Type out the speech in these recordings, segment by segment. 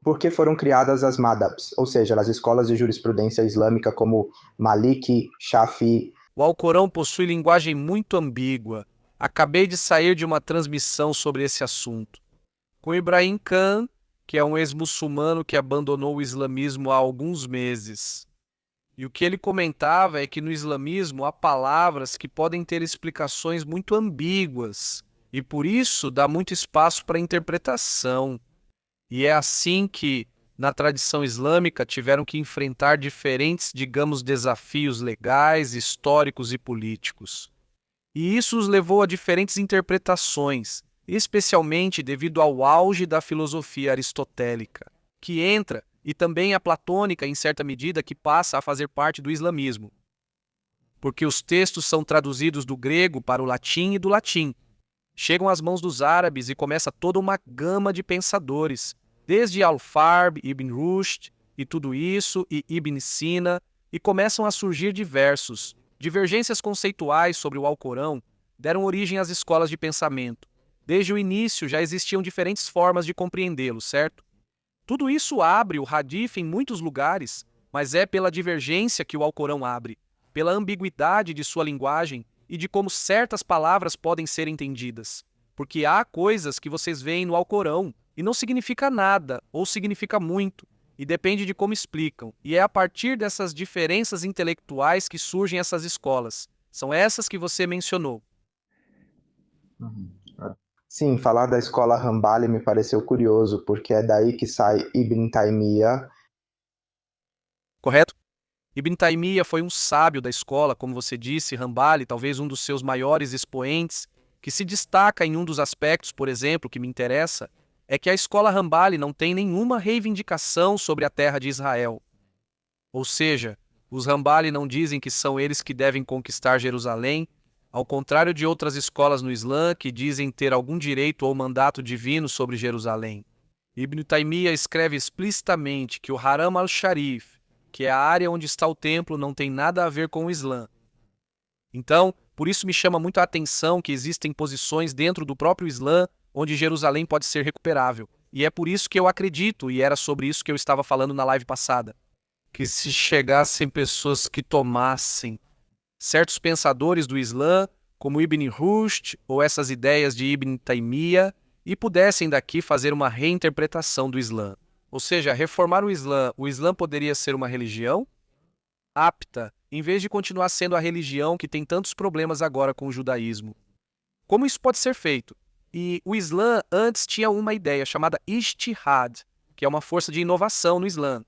por que foram criadas as madhabs, ou seja, as escolas de jurisprudência islâmica como Maliki, Shafi. O Alcorão possui linguagem muito ambígua. Acabei de sair de uma transmissão sobre esse assunto com Ibrahim Khan, que é um ex-muçulmano que abandonou o islamismo há alguns meses. E o que ele comentava é que no islamismo há palavras que podem ter explicações muito ambíguas, e por isso dá muito espaço para interpretação. E é assim que, na tradição islâmica, tiveram que enfrentar diferentes, digamos, desafios legais, históricos e políticos. E isso os levou a diferentes interpretações, especialmente devido ao auge da filosofia aristotélica, que entra, e também a platônica, em certa medida, que passa a fazer parte do islamismo. Porque os textos são traduzidos do grego para o latim e do latim. Chegam às mãos dos árabes e começa toda uma gama de pensadores, desde Al-Farabi, Ibn Rushd e tudo isso, e Ibn Sina, e começam a surgir divergências conceituais sobre o Alcorão deram origem às escolas de pensamento. Desde o início já existiam diferentes formas de compreendê-lo, certo? Tudo isso abre o Hadith em muitos lugares, mas é pela divergência que o Alcorão abre, pela ambiguidade de sua linguagem e de como certas palavras podem ser entendidas. Porque há coisas que vocês veem no Alcorão e não significa nada ou significa muito, e depende de como explicam. E é a partir dessas diferenças intelectuais que surgem essas escolas. São essas que você mencionou. Sim, falar da escola Hanbali me pareceu curioso, porque é daí que sai Ibn Taymiyyah. Correto? Ibn Taymiyyah foi um sábio da escola, como você disse, Hanbali, talvez um dos seus maiores expoentes, que se destaca em um dos aspectos, por exemplo, que me interessa, é que a escola Hanbali não tem nenhuma reivindicação sobre a terra de Israel. Ou seja, os Hanbali não dizem que são eles que devem conquistar Jerusalém, ao contrário de outras escolas no Islã que dizem ter algum direito ou mandato divino sobre Jerusalém. Ibn Taymiyyah escreve explicitamente que o Haram al-Sharif, que é a área onde está o templo, não tem nada a ver com o Islã. Então, por isso me chama muito a atenção que existem posições dentro do próprio Islã onde Jerusalém pode ser recuperável. E é por isso que eu acredito, e era sobre isso que eu estava falando na live passada, que se chegassem pessoas que tomassem certos pensadores do Islã, como Ibn Rushd ou essas ideias de Ibn Taymiyyah, e pudessem daqui fazer uma reinterpretação do Islã. Ou seja, reformar o Islã poderia ser uma religião apta, em vez de continuar sendo a religião que tem tantos problemas agora com o judaísmo. Como isso pode ser feito? E o Islã antes tinha uma ideia chamada Ijtihad, que é uma força de inovação no Islã.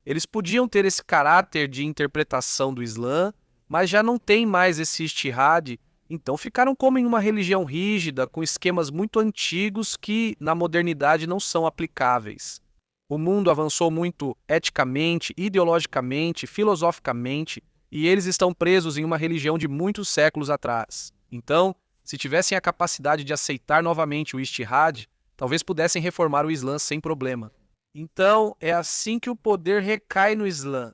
Eles podiam ter esse caráter de interpretação do Islã, mas já não tem mais esse Ijtihad, então ficaram como em uma religião rígida, com esquemas muito antigos que na modernidade não são aplicáveis. O mundo avançou muito eticamente, ideologicamente, filosoficamente, e eles estão presos em uma religião de muitos séculos atrás. Então, se tivessem a capacidade de aceitar novamente o Ijtihad, talvez pudessem reformar o Islã sem problema. Então, é assim que o poder recai no Islã.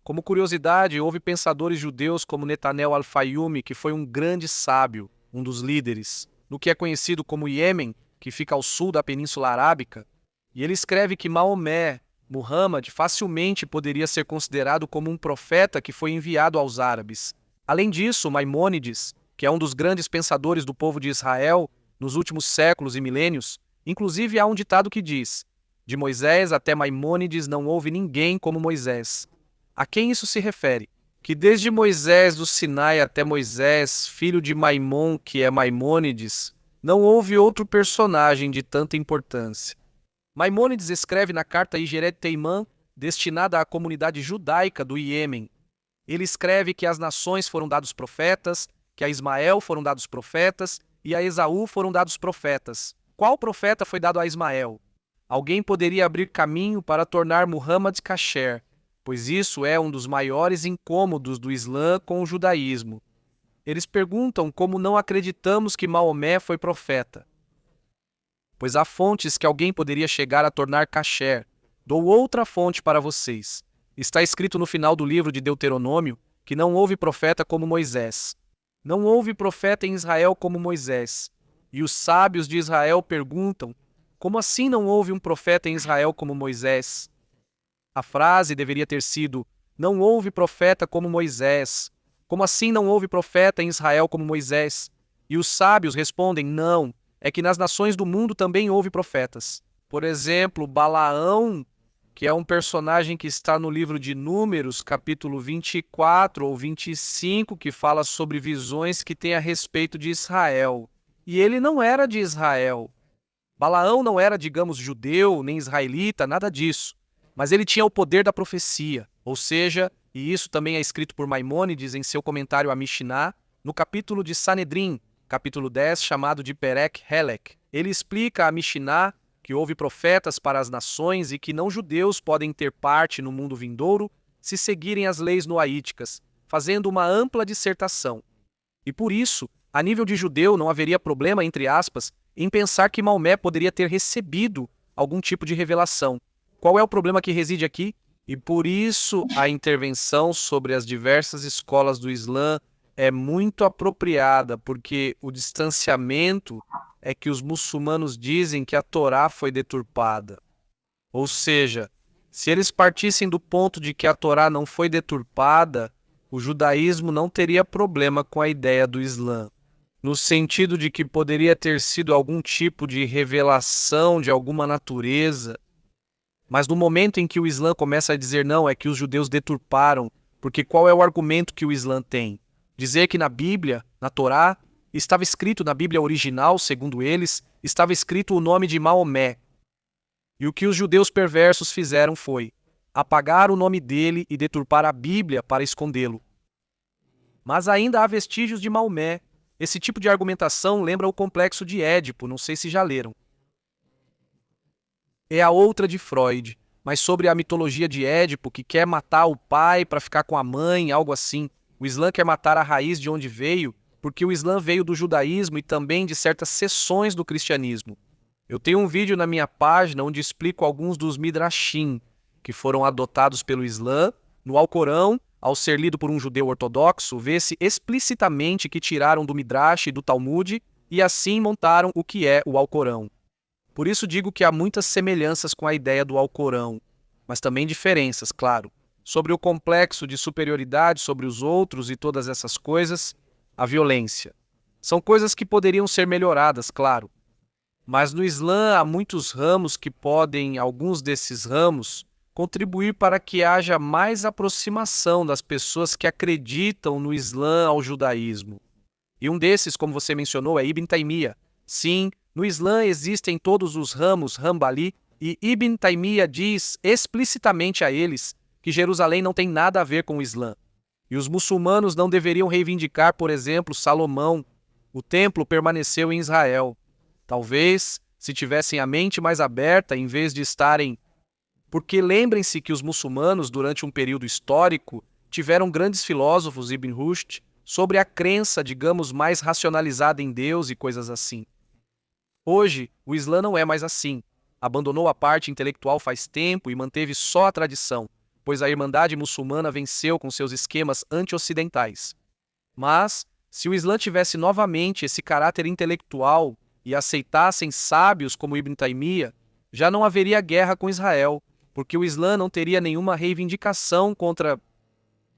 Como curiosidade, houve pensadores judeus como Netanel al-Fayyumi, que foi um grande sábio, um dos líderes, no que é conhecido como Iêmen, que fica ao sul da Península Arábica, e ele escreve que Maomé, Muhammad, facilmente poderia ser considerado como um profeta que foi enviado aos árabes. Além disso, Maimônides, que é um dos grandes pensadores do povo de Israel nos últimos séculos e milênios, inclusive há um ditado que diz: de Moisés até Maimônides não houve ninguém como Moisés. A quem isso se refere? Que desde Moisés do Sinai até Moisés, filho de Maimon, que é Maimônides, não houve outro personagem de tanta importância. Maimônides escreve na carta Hijeret Teimã, destinada à comunidade judaica do Iêmen. Ele escreve que às nações foram dados profetas, que a Ismael foram dados profetas e a Esaú foram dados profetas. Qual profeta foi dado a Ismael? Alguém poderia abrir caminho para tornar Muhammad kasher, pois isso é um dos maiores incômodos do Islã com o judaísmo. Eles perguntam como não acreditamos que Maomé foi profeta. Pois há fontes que alguém poderia chegar a tornar kasher. Dou outra fonte para vocês. Está escrito no final do livro de Deuteronômio que não houve profeta como Moisés. Não houve profeta em Israel como Moisés. E os sábios de Israel perguntam como assim não houve um profeta em Israel como Moisés? A frase deveria ter sido: não houve profeta como Moisés. Como assim não houve profeta em Israel como Moisés? E os sábios respondem: não, é que nas nações do mundo também houve profetas. Por exemplo, Balaão, que é um personagem que está no livro de Números, capítulo 24 ou 25, que fala sobre visões que tem a respeito de Israel. E ele não era de Israel. Balaão não era, digamos, judeu, nem israelita, nada disso. Mas ele tinha o poder da profecia, ou seja, e isso também é escrito por Maimônides em seu comentário a Mishnah, no capítulo de Sanedrim, capítulo 10, chamado de Perek Helek. Ele explica a Mishnah que houve profetas para as nações e que não-judeus podem ter parte no mundo vindouro se seguirem as leis noaíticas, fazendo uma ampla dissertação. E por isso, a nível de judeu, não haveria problema, entre aspas, em pensar que Maomé poderia ter recebido algum tipo de revelação. Qual é o problema que reside aqui? E por isso a intervenção sobre as diversas escolas do Islã é muito apropriada, porque o distanciamento é que os muçulmanos dizem que a Torá foi deturpada. Ou seja, se eles partissem do ponto de que a Torá não foi deturpada, o judaísmo não teria problema com a ideia do Islã, no sentido de que poderia ter sido algum tipo de revelação de alguma natureza. Mas no momento em que o Islã começa a dizer não, é que os judeus deturparam, porque qual é o argumento que o Islã tem? Dizer que na Bíblia, na Torá, estava escrito na Bíblia original, segundo eles, estava escrito o nome de Maomé. E o que os judeus perversos fizeram foi apagar o nome dele e deturpar a Bíblia para escondê-lo. Mas ainda há vestígios de Maomé. Esse tipo de argumentação lembra o complexo de Édipo, não sei se já leram. É a outra de Freud, mas sobre a mitologia de Édipo, que quer matar o pai para ficar com a mãe, algo assim. O Islã quer matar a raiz de onde veio, porque o Islã veio do judaísmo e também de certas seções do cristianismo. Eu tenho um vídeo na minha página onde explico alguns dos midrashim, que foram adotados pelo Islã. No Alcorão, ao ser lido por um judeu ortodoxo, vê-se explicitamente que tiraram do Midrash e do Talmud e assim montaram o que é o Alcorão. Por isso digo que há muitas semelhanças com a ideia do Alcorão, mas também diferenças, claro. Sobre o complexo de superioridade sobre os outros e todas essas coisas, a violência. São coisas que poderiam ser melhoradas, claro. Mas no Islã há muitos ramos que podem, alguns desses ramos, contribuir para que haja mais aproximação das pessoas que acreditam no Islã ao judaísmo. E um desses, como você mencionou, é Ibn Taymiyya. Sim, no Islã existem todos os ramos Hanbali e Ibn Taymiyya diz explicitamente a eles que Jerusalém não tem nada a ver com o Islã. E os muçulmanos não deveriam reivindicar, por exemplo, Salomão. O templo permaneceu em Israel. Talvez, se tivessem a mente mais aberta, em vez de estarem... Porque lembrem-se que os muçulmanos, durante um período histórico, tiveram grandes filósofos, Ibn Rushd, sobre a crença, digamos, mais racionalizada em Deus e coisas assim. Hoje, o Islã não é mais assim. Abandonou a parte intelectual faz tempo e manteve só a tradição, pois a Irmandade muçulmana venceu com seus esquemas anti-ocidentais. Mas, se o Islã tivesse novamente esse caráter intelectual e aceitassem sábios como Ibn Taymiyya, já não haveria guerra com Israel, porque o Islã não teria nenhuma reivindicação contra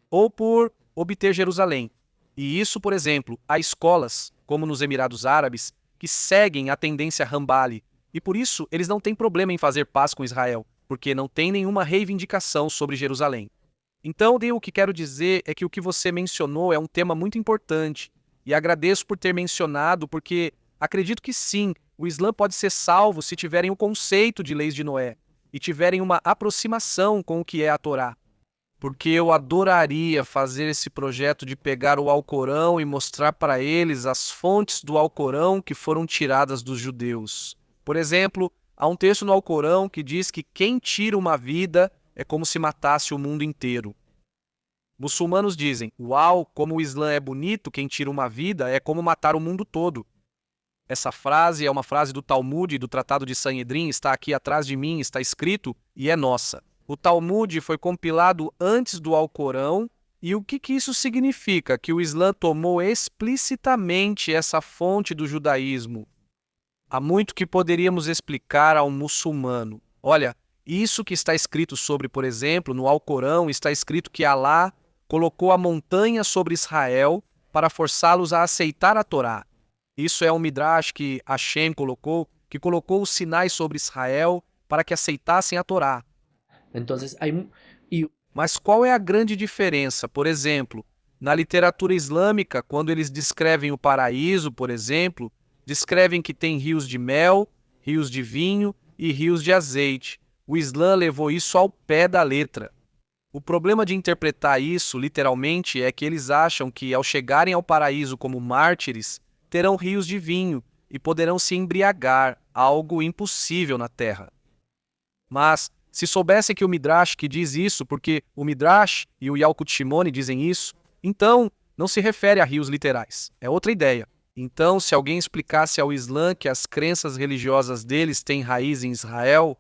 ou por obter Jerusalém. E isso, por exemplo, há escolas, como nos Emirados Árabes, que seguem a tendência Hanbali, e por isso eles não têm problema em fazer paz com Israel, porque não tem nenhuma reivindicação sobre Jerusalém. Então, o que quero dizer é que o que você mencionou é um tema muito importante, e agradeço por ter mencionado, porque acredito que sim, o Islã pode ser salvo se tiverem o conceito de leis de Noé, e tiverem uma aproximação com o que é a Torá. Porque eu adoraria fazer esse projeto de pegar o Alcorão e mostrar para eles as fontes do Alcorão que foram tiradas dos judeus. Por exemplo, há um texto no Alcorão que diz que quem tira uma vida é como se matasse o mundo inteiro. Muçulmanos dizem, uau, como o Islã é bonito, quem tira uma vida é como matar o mundo todo. Essa frase é uma frase do Talmud, do Tratado de Sanhedrin, está aqui atrás de mim, está escrito e é nossa. O Talmud foi compilado antes do Alcorão, e o que isso significa? Que o Islã tomou explicitamente essa fonte do judaísmo. Há muito que poderíamos explicar ao muçulmano. Olha, isso que está escrito sobre, por exemplo, no Alcorão, está escrito que Alá colocou a montanha sobre Israel para forçá-los a aceitar a Torá. Isso é um midrash que Hashem colocou, que colocou os sinais sobre Israel para que aceitassem a Torá. Entonces y Mas qual é a grande diferença? Por exemplo, na literatura islâmica, quando eles descrevem o paraíso, por exemplo, descrevem que tem rios de mel, rios de vinho e rios de azeite. O Islã levou isso ao pé da letra. O problema de interpretar isso literalmente é que eles acham que, ao chegarem ao paraíso como mártires, terão rios de vinho e poderão se embriagar, algo impossível na Terra. Mas, se soubesse que o Midrash que diz isso, porque o Midrash e o Yalkut Shimoni dizem isso, então não se refere a rios literais. É outra ideia. Então, se alguém explicasse ao Islã que as crenças religiosas deles têm raiz em Israel,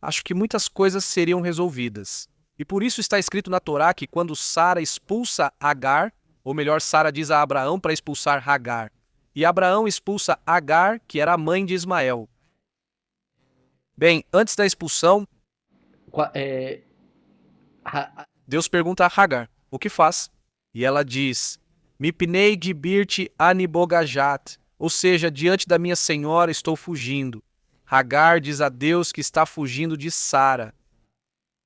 acho que muitas coisas seriam resolvidas. E por isso está escrito na Torá que quando Sara expulsa Agar, ou melhor, Sara diz a Abraão para expulsar Hagar, e Abraão expulsa Agar, que era a mãe de Ismael. Bem, antes da expulsão, Deus pergunta a Hagar, o que faz? E ela diz, Mipnei gibirti anibogajat, ou seja, diante da minha senhora estou fugindo. Hagar diz a Deus que está fugindo de Sara.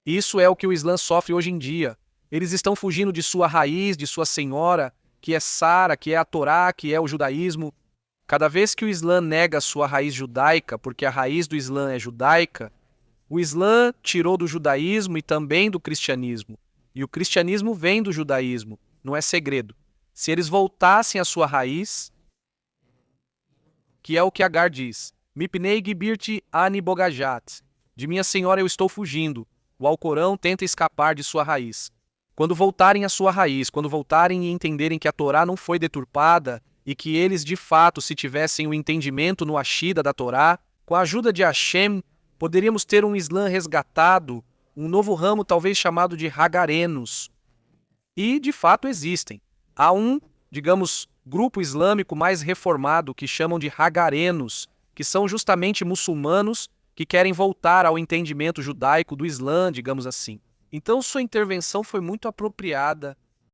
Isso é o que o Islã sofre hoje em dia. Eles estão fugindo de sua raiz, de sua senhora, que é Sara, que é a Torá, que é o judaísmo. Cada vez que o Islã nega sua raiz judaica, porque a raiz do Islã é judaica, o Islã tirou do judaísmo e também do cristianismo. E o cristianismo vem do judaísmo, não é segredo. Se eles voltassem à sua raiz, que é o que Agar diz, Mipnei gibirti anibogajat, de minha senhora eu estou fugindo. O Alcorão tenta escapar de sua raiz. Quando voltarem à sua raiz, quando voltarem e entenderem que a Torá não foi deturpada e que eles, de fato, se tivessem o entendimento no Ashida da Torá, com a ajuda de Hashem, poderíamos ter um Islã resgatado, um novo ramo talvez chamado de Hagarenos. E, de fato, existem. Há um, digamos, grupo islâmico mais reformado que chamam de Hagarenos, que são justamente muçulmanos que querem voltar ao entendimento judaico do Islã, digamos assim. Então sua intervenção foi muito apropriada